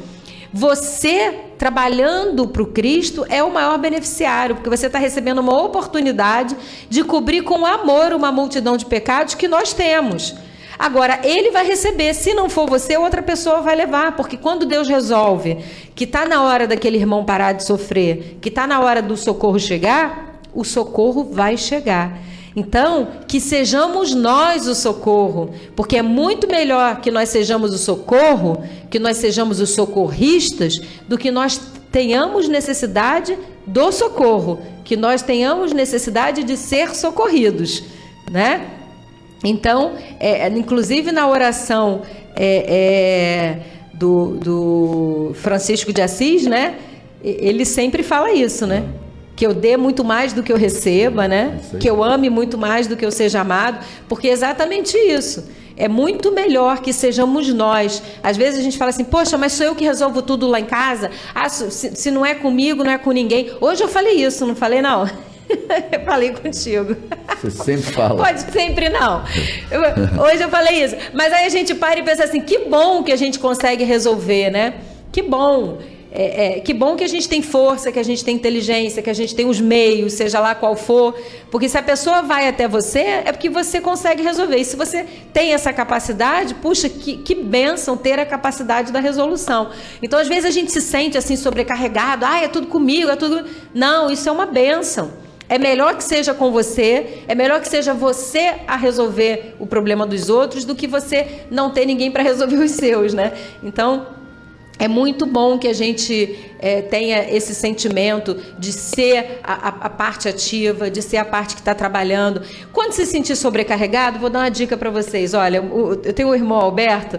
você, trabalhando para o Cristo, é o maior beneficiário, porque você está recebendo uma oportunidade de cobrir com amor uma multidão de pecados que nós temos. Agora, ele vai receber, se não for você, outra pessoa vai levar, porque quando Deus resolve que está na hora daquele irmão parar de sofrer, que está na hora do socorro chegar, o socorro vai chegar. Então, que sejamos nós o socorro, porque é muito melhor que nós sejamos o socorro, que nós sejamos os socorristas, do que nós tenhamos necessidade do socorro, que nós tenhamos necessidade de ser socorridos, né? Então, inclusive na oração do Francisco de Assis, né? Ele sempre fala isso, né? Que eu dê muito mais do que eu receba, né? Que eu ame muito mais do que eu seja amado, porque é exatamente isso. É muito melhor que sejamos nós. Às vezes a gente fala assim, poxa, mas sou eu que resolvo tudo lá em casa? Ah, se não é comigo, não é com ninguém. Hoje eu falei isso, não falei não? Eu falei contigo. Você sempre fala. Pode sempre não. Hoje eu falei isso. Mas aí a gente para e pensa assim, que bom que a gente consegue resolver, né? Que bom. que bom que a gente tem força, que a gente tem inteligência, que a gente tem os meios, seja lá qual for, porque se a pessoa vai até você, é porque você consegue resolver. E se você tem essa capacidade, puxa, que bênção ter a capacidade da resolução. Então, às vezes a gente se sente assim sobrecarregado, é tudo comigo, é tudo... Não, isso é uma bênção. É melhor que seja com você, é melhor que seja você a resolver o problema dos outros do que você não ter ninguém para resolver os seus, né? Então, é muito bom que a gente tenha esse sentimento de ser a parte ativa, de ser a parte que está trabalhando. Quando se sentir sobrecarregado, vou dar uma dica para vocês. Olha, eu tenho um irmão Alberto,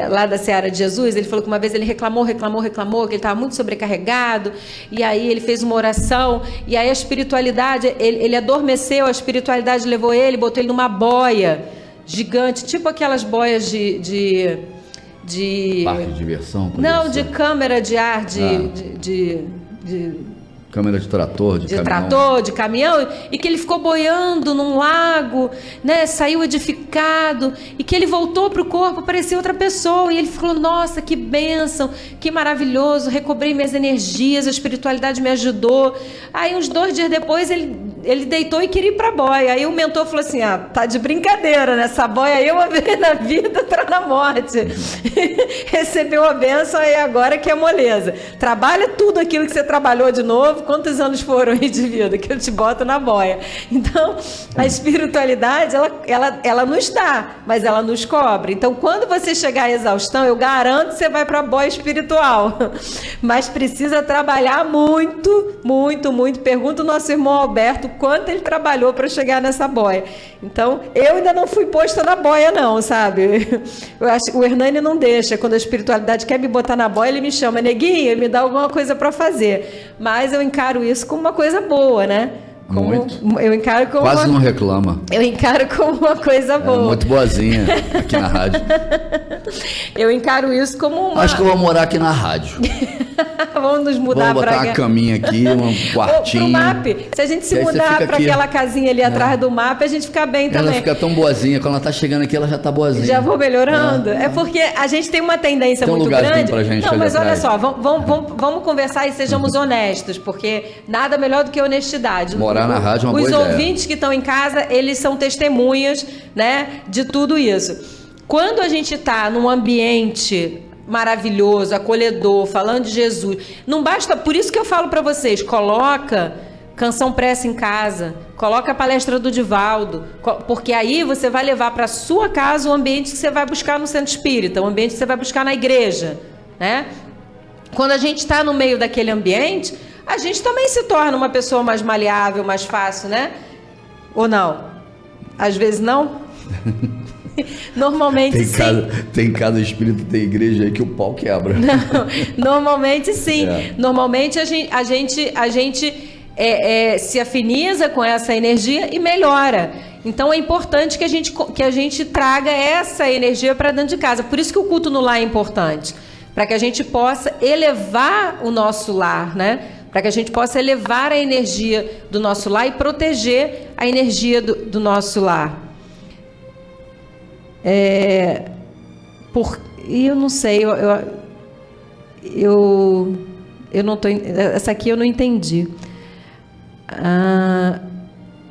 lá da Seara de Jesus, ele falou que uma vez ele reclamou, que ele estava muito sobrecarregado, e aí ele fez uma oração, e aí a espiritualidade, ele adormeceu, a espiritualidade levou ele, botou ele numa boia gigante, tipo aquelas boias de parque de diversão? Não, de câmera de ar, câmera de trator, de caminhão. Trator, de caminhão, e que ele ficou boiando num lago, né, saiu edificado, e que ele voltou para o corpo, parecia outra pessoa, e ele falou, nossa, que bênção, que maravilhoso, recobrei minhas energias, a espiritualidade me ajudou. Aí uns 2 dias depois ele deitou e queria ir para a boia. Aí o mentor falou assim, tá de brincadeira, né? Essa boia aí uma vez na vida, outra na morte. Recebeu a bênção e agora que é moleza. Trabalha tudo aquilo que você trabalhou de novo. Quantos anos foram aí de vida que eu te boto na boia? Então, a espiritualidade, ela nos dá, mas ela nos cobra. Então, quando você chegar à exaustão, eu garanto que você vai para a boia espiritual. Mas precisa trabalhar muito, muito, muito. Pergunta o nosso irmão Alberto quanto ele trabalhou para chegar nessa boia. Então, eu ainda não fui posta na boia não, sabe? Eu acho que o Hernani não deixa. Quando a espiritualidade quer me botar na boia, ele me chama, neguinho, ele me dá alguma coisa para fazer. Mas eu encaro isso como uma coisa boa, né? Eu encaro como quase não reclama. Eu encaro como uma coisa boa. Muito boazinha aqui na rádio. Eu encaro isso como uma... Acho que eu vou morar aqui na rádio. Vamos nos mudar para... Vamos botar uma caminha aqui, um quartinho. Pro MAP. Se a gente se mudar para aquela casinha ali atrás do MAP, a gente fica bem também. Ela fica tão boazinha. Quando ela tá chegando aqui, ela já tá boazinha. Já vou melhorando. É porque a gente tem uma tendência muito grande. Pra gente não, mas olha só, vamos conversar e sejamos honestos, porque nada melhor do que honestidade. Morar na rádio é uma boa ideia. Os ouvintes que estão em casa, eles são testemunhas, né, de tudo isso. Quando a gente está num ambiente maravilhoso, acolhedor, falando de Jesus, não basta, por isso que eu falo para vocês, coloca Canção Prece em casa, coloca a palestra do Divaldo, porque aí você vai levar para sua casa o ambiente que você vai buscar no centro espírita, o ambiente que você vai buscar na igreja, né? Quando a gente está no meio daquele ambiente, a gente também se torna uma pessoa mais maleável, mais fácil, né? Ou não? Às vezes não? Normalmente sim. Tem cada espírito, tem igreja aí que o pau quebra. Não, normalmente sim. Normalmente a gente se afiniza com essa energia e melhora. Então é importante que a gente traga essa energia para dentro de casa. Por isso que o culto no lar é importante. Para que a gente possa elevar o nosso lar, né? Para que a gente possa elevar a energia do nosso lar e proteger a energia do nosso lar. Eu não sei, eu não tô, essa aqui eu não entendi.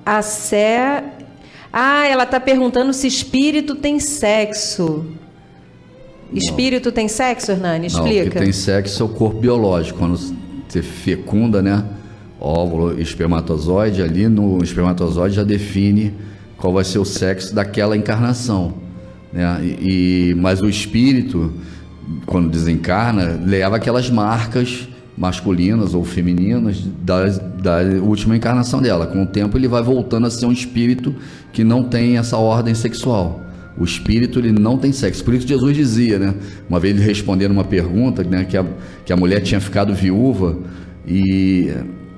A Sé, ela está perguntando se espírito tem sexo. Espírito tem sexo, Hernani? Explica. Não, o que tem sexo é o corpo biológico. Quando você fecunda, né? Óvulo, espermatozoide, ali no espermatozoide já define qual vai ser o sexo daquela encarnação, né? Mas o espírito, quando desencarna, leva aquelas marcas masculinas ou femininas da última encarnação dela. Com o tempo ele vai voltando a ser um espírito que não tem essa ordem sexual. O espírito, ele não tem sexo. Por isso Jesus dizia, né? Uma vez ele respondendo uma pergunta, né? Que a mulher tinha ficado viúva e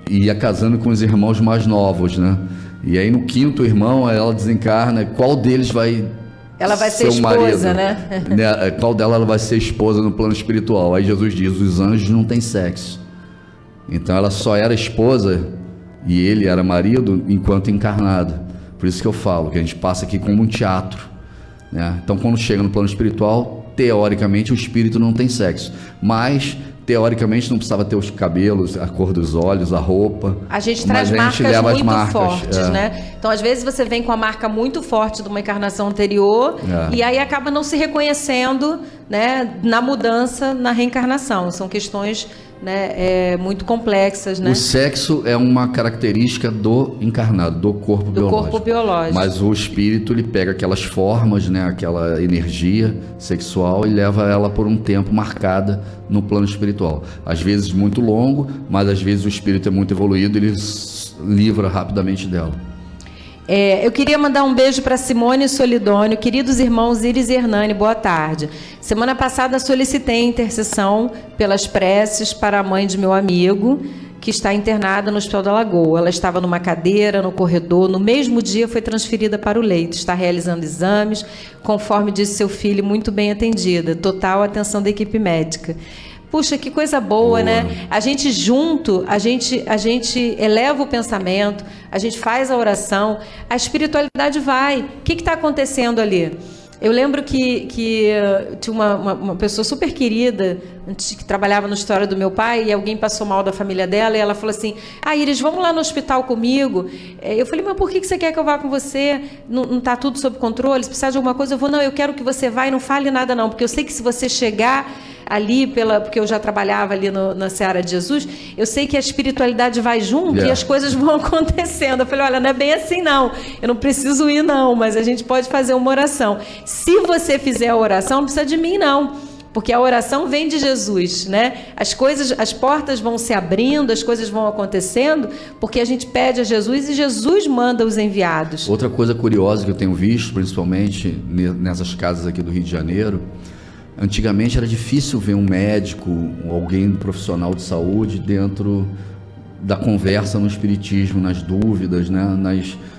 ia casando com os irmãos mais novos, né? E aí no 5º irmão ela desencarna. Qual deles vai... Ela vai ser esposa, marido, né? Qual dela ela vai ser esposa no plano espiritual? Aí Jesus diz, os anjos não têm sexo. Então ela só era esposa e ele era marido enquanto encarnado. Por isso que eu falo que a gente passa aqui como um teatro, né? Então quando chega no plano espiritual, teoricamente o espírito não tem sexo. Mas teoricamente não precisava ter os cabelos, a cor dos olhos, a roupa. A gente traz marcas leva muito as marcas, fortes, né? Então, às vezes, você vem com a marca muito forte de uma encarnação anterior e aí acaba não se reconhecendo, né, na mudança, na reencarnação. São questões, né, muito complexas, né? O sexo é uma característica do encarnado, do corpo biológico. Mas o espírito, ele pega aquelas formas, né, aquela energia sexual e leva ela por um tempo marcada no plano espiritual. Às vezes muito longo, mas às vezes o espírito é muito evoluído, ele livra rapidamente dela. Eu queria mandar um beijo para Simone Solidônio, queridos irmãos Iris e Hernani, boa tarde. Semana passada solicitei intercessão pelas preces para a mãe de meu amigo, que está internada no Hospital da Lagoa. Ela estava numa cadeira, no corredor, no mesmo dia foi transferida para o leito, está realizando exames, conforme disse seu filho, muito bem atendida, total atenção da equipe médica. Puxa, que coisa boa, né? A gente junto, a gente eleva o pensamento, a gente faz a oração, a espiritualidade vai. O que está acontecendo ali? Eu lembro que tinha uma pessoa super querida que trabalhava no história do meu pai e alguém passou mal da família dela e ela falou assim, Iris, vamos lá no hospital comigo? Eu falei, mas por que você quer que eu vá com você? Não está tudo sob controle? Se precisar de alguma coisa, eu vou, não, eu quero que você vá e não fale nada não, porque eu sei que se você chegar ali, porque eu já trabalhava ali na Seara de Jesus, eu sei que a espiritualidade vai junto e as coisas vão acontecendo. Eu falei, olha, não é bem assim não, eu não preciso ir não, mas a gente pode fazer uma oração. Se você fizer a oração, não precisa de mim não, porque a oração vem de Jesus, né? As portas vão se abrindo, as coisas vão acontecendo, porque a gente pede a Jesus e Jesus manda os enviados. Outra coisa curiosa que eu tenho visto, principalmente nessas casas aqui do Rio de Janeiro, antigamente era difícil ver um médico, alguém profissional de saúde dentro da conversa no espiritismo, nas dúvidas, né?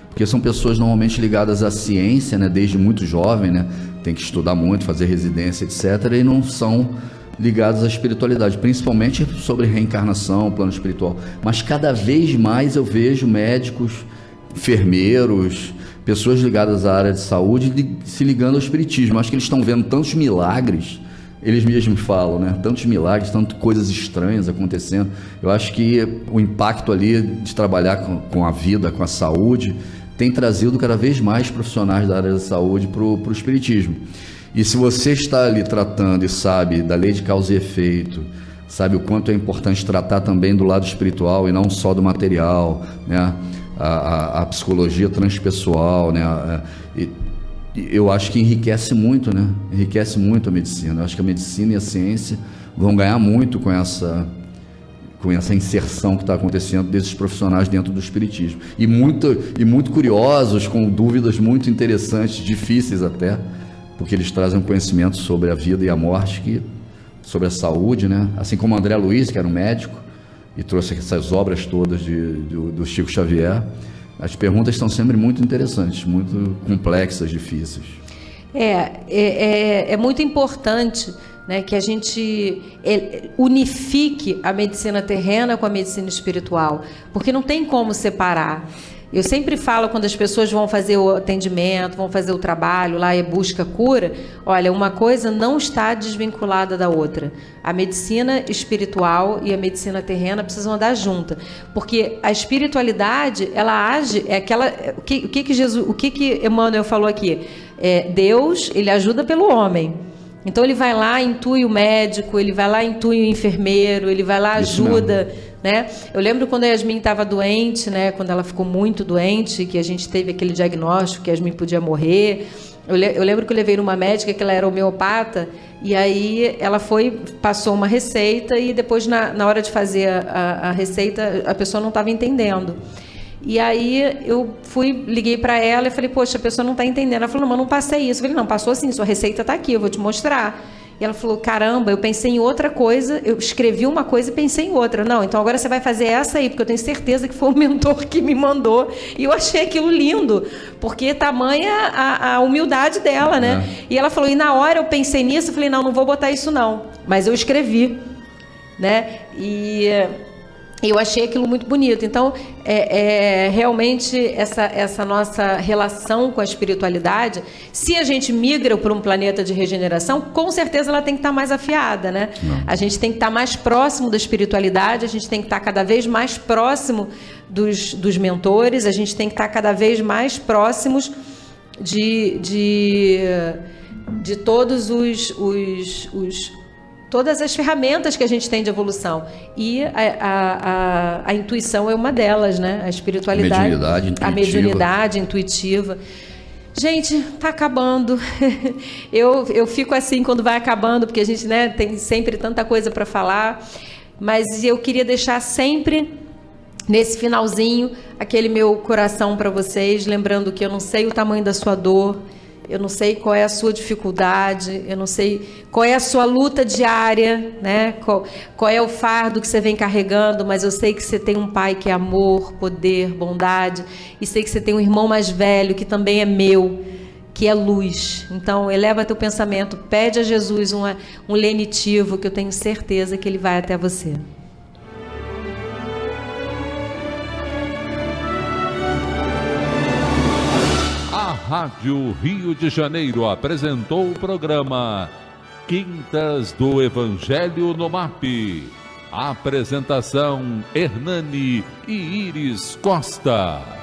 Porque são pessoas normalmente ligadas à ciência, né? Desde muito jovem, né? Tem que estudar muito, fazer residência, etc. E não são ligados à espiritualidade, principalmente sobre reencarnação, plano espiritual. Mas cada vez mais eu vejo médicos, enfermeiros, pessoas ligadas à área de saúde se ligando ao espiritismo. Acho que eles estão vendo tantos milagres, eles mesmos falam, né? Tantos milagres, tantas coisas estranhas acontecendo. Eu acho que o impacto ali de trabalhar com a vida, com a saúde, tem trazido cada vez mais profissionais da área da saúde para o espiritismo. E se você está ali tratando e sabe da lei de causa e efeito, sabe o quanto é importante tratar também do lado espiritual e não só do material, né? A psicologia transpessoal, né? Eu acho que enriquece muito, né? Enriquece muito a medicina. Eu acho que a medicina e a ciência vão ganhar muito com essa inserção que está acontecendo desses profissionais dentro do espiritismo. E muito curiosos, com dúvidas muito interessantes, difíceis até, porque eles trazem um conhecimento sobre a vida e a morte, sobre a saúde, né? Assim como André Luiz, que era um médico, e trouxe essas obras todas do Chico Xavier. As perguntas estão sempre muito interessantes, muito complexas, difíceis. É muito importante, né, que a gente unifique a medicina terrena com a medicina espiritual, porque não tem como separar. Eu sempre falo, quando as pessoas vão fazer o atendimento, vão fazer o trabalho lá e busca cura, olha, uma coisa não está desvinculada da outra. A medicina espiritual e a medicina terrena precisam andar juntas, porque a espiritualidade, ela age, o que Emmanuel falou aqui? Deus, ele ajuda pelo homem. Então ele vai lá, intui o médico, ele vai lá, intui o enfermeiro, ele vai lá, ajuda, né? Eu lembro quando a Yasmin estava doente, né? Quando ela ficou muito doente, que a gente teve aquele diagnóstico que a Yasmin podia morrer. Eu lembro que eu levei numa médica que ela era homeopata, e aí ela passou uma receita e depois na hora de fazer a receita a pessoa não estava entendendo. E aí eu liguei para ela e falei, poxa, a pessoa não está entendendo. Ela falou, não, mas não passei isso. Eu falei, não, passou sim, sua receita está aqui, eu vou te mostrar. E ela falou, caramba, eu pensei em outra coisa, eu escrevi uma coisa e pensei em outra. Não, então agora você vai fazer essa aí, porque eu tenho certeza que foi o mentor que me mandou. E eu achei aquilo lindo, porque tamanha a humildade dela, né? E ela falou, e na hora eu pensei nisso, eu falei, não vou botar isso não. Mas eu escrevi, né? E eu achei aquilo muito bonito. Então, realmente, essa nossa relação com a espiritualidade, se a gente migra para um planeta de regeneração, com certeza ela tem que estar mais afiada, né? A gente tem que estar mais próximo da espiritualidade, a gente tem que estar cada vez mais próximo dos mentores, a gente tem que estar cada vez mais próximos de todos todas as ferramentas que a gente tem de evolução. E a intuição é uma delas, né? A espiritualidade, a mediunidade intuitiva. Gente, tá acabando. Eu fico assim quando vai acabando, porque a gente, né, tem sempre tanta coisa para falar. Mas eu queria deixar sempre, nesse finalzinho, aquele meu coração para vocês, lembrando que eu não sei o tamanho da sua dor, eu não sei qual é a sua dificuldade, eu não sei qual é a sua luta diária, né? Qual é o fardo que você vem carregando, mas eu sei que você tem um pai que é amor, poder, bondade, e sei que você tem um irmão mais velho que também é meu, que é luz. Então, eleva teu pensamento, pede a Jesus um lenitivo, que eu tenho certeza que ele vai até você. Rádio Rio de Janeiro apresentou o programa Quintas do Evangelho no MAP. Apresentação Hernani e Iris Costa.